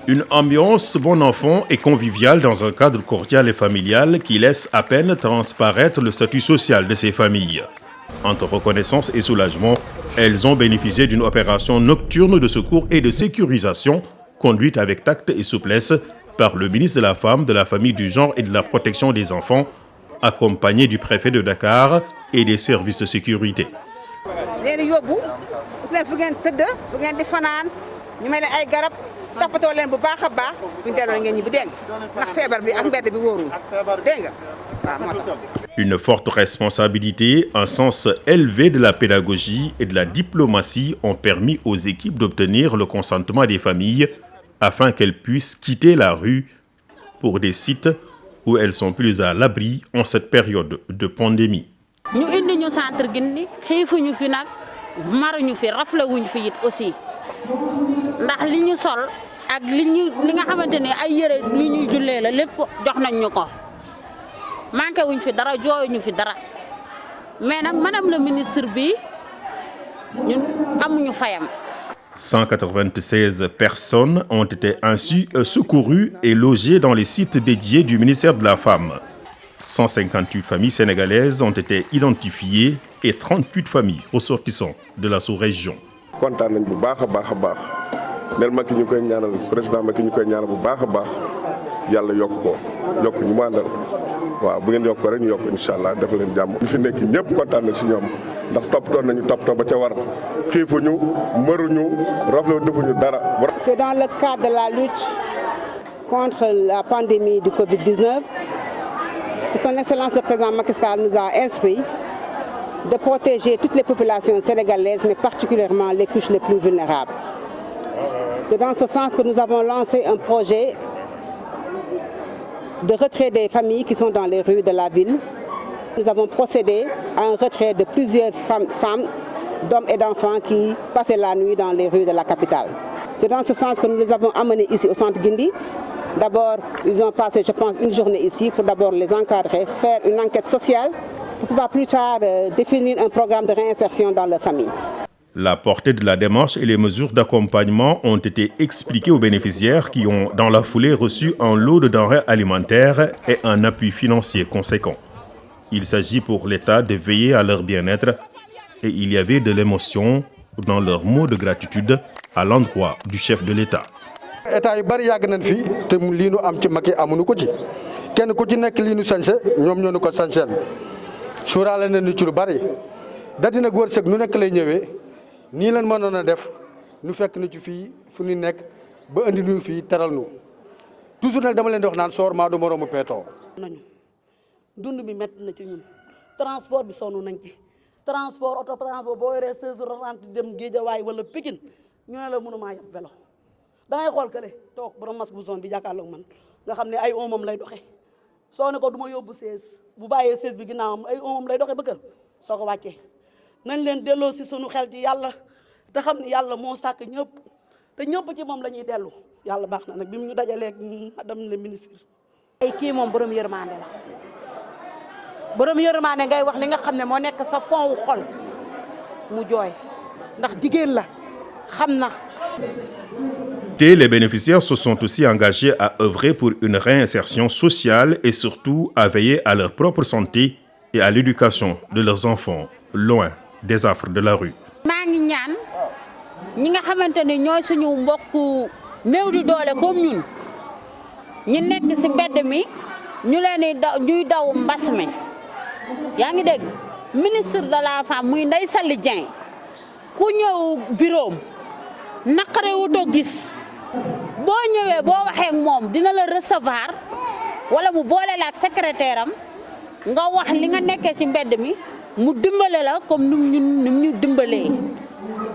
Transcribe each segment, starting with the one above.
Une ambiance bon enfant et conviviale dans un cadre cordial et familial qui laisse à peine transparaître le statut social de ces familles. Entre reconnaissance et soulagement, elles ont bénéficié d'une opération nocturne de secours et de sécurisation conduite avec tact et souplesse par le ministre de la Femme, de la Famille, du Genre et de la Protection des Enfants, accompagné du préfet de Dakar et des services de sécurité. Une forte responsabilité, un sens élevé de la pédagogie et de la diplomatie ont permis aux équipes d'obtenir le consentement des familles afin qu'elles puissent quitter la rue pour des sites où elles sont plus à l'abri en cette période de pandémie. Ñu indi ñu centre Guindi xiifuñu fi nag maruñu fi raflewuñu fi it aussi ndax li ñu sol ak li nga xamante ne ay yére li ñuy jullee la lépp jox nañ ñu ko manqué wuñ fi dara jooyuñu fi dara mais nag madame le ministre bi ñun amuñu fayam. 196 personnes ont été ainsi secourues et logées dans les sites dédiés du ministère de la Femme. 158 familles sénégalaises ont été identifiées et 38 familles ressortissant de la sous-région. Kontaan nañ bu baax a baax a baax nel Macky ñu koy ñaanal président Macky ñu koy ñaanal bu baax a baax yàlla yokk ko yokk ñu mu àndal waaw bu ngeen yokk ko rek ñu yokk incha allah def leen jàmm. ñu fi nekk ñëpp kontaan na si ñoom ndax toppatoo nañu toppatoo ba ca war xiifuñu mëruñu rafetlu defuñu dara. C'est dans le cadre de la lutte contre la pandémie du Covid-19 que son Excellence le président Macky Sall nous a instruit de protéger toutes les populations sénégalaises, mais particulièrement les couches les plus vulnérables. C'est dans ce sens que nous avons lancé un projet de retrait des familles qui sont dans les rues de la ville. Nous avons procédé à un retrait de plusieurs femmes, d'hommes et d'enfants qui passaient la nuit dans les rues de la capitale. C'est dans ce sens que nous les avons amenés ici au centre Guindi. D'abord, ils ont passé, je pense, une journée ici pour d'abord les encadrer, faire une enquête sociale, pour pouvoir plus tard définir un programme de réinsertion dans leur famille. La portée de la démarche et les mesures d'accompagnement ont été expliquées aux bénéficiaires qui ont, dans la foulée, reçu un lot de denrées alimentaires et un appui financier conséquent. Il s'agit pour l'État de veiller à leur bien-être et il y avait de l'émotion dans leurs mots de gratitude à l'endroit du chef de l'État. État yu bari yàgg nañ fi te lii nu am ci Macky amuñu ko ci kenn ku ci nekk lii nu sañse ñoom ñoo nu ko sañseel suuraale nañu ci lu bari da dina wërsëg nu nekk lay ñëwee nii leen mënoon a def nu fekk nu ci fii fu ñu nekk ba andi nu fii teral nu toujours nag dama leen di wax naan soor maa du moroomu peetoo nañu dund bi métti na ci ñun transport bi sonn nañ ci transport auto transport boo yoree 16 heures rente dem Guédiawaye wala Pikine ñu ne la mënumaa yab vélo da ngay xool kële toog borom masque bu zone bi jàkkaarloog man nga xam ne ay omam lay doxee soo ne ko du ma yóbbu 16 bu bàyyee 16 bi ginnaawam ay omam lay doxee ba kër soo ko wàccee nañ leen delloo si sunu xel ci yàlla te xam ne yàlla moo sàkk ñëpp te ñëpp ci moom la ñuy dellu yàlla baax na nag bi mu ñu dajaleeg madame le ministre. ay kii moom borom yërmande la borom yërmande ngay wax li nga xam ne moo nekk sa fond wu xol mu jooy ndax jigéen la xam na. Les bénéficiaires se sont aussi engagés à œuvrer pour une réinsertion sociale et surtout à veiller à leur propre santé et à l'éducation de leurs enfants, loin des affres de la rue. maa ngi ñaan ñi nga xamante ne ñooy suñu mbokku néew di doole comme ñun ñi nekk ci mbedd mi ñu leen di ñuy daw mbas mi yaa ngi dégg ministre de la femme muy Ndeye Saly Dieng ku ñëw bureau naqare wutoo gis boo ñëwee boo waxee ak moom dina la recevoir wala mu boole la ak secrétaire am nga wax li nga nekkee ci mbedd mi mu dimbale la comme ni ñu dimbalee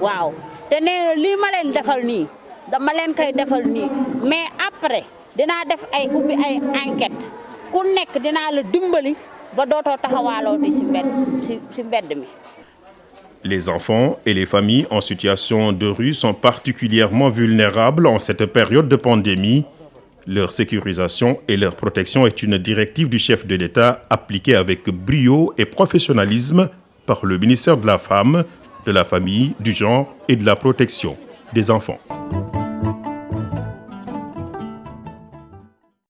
waaw te nee na lii ma leen defal nii dama leen koy defal nii mais après dinaa def ay ubbi ay enquête ku nekk dinaa la dimbali ba dootoo taxawaalooti ci mbedd mi. Les enfants et les familles en situation de rue sont particulièrement vulnérables en cette période de pandémie. Leur sécurisation et leur protection est une directive du chef de l'État appliquée avec brio et professionnalisme par le ministère de la Femme, de la Famille, du Genre et de la Protection des enfants.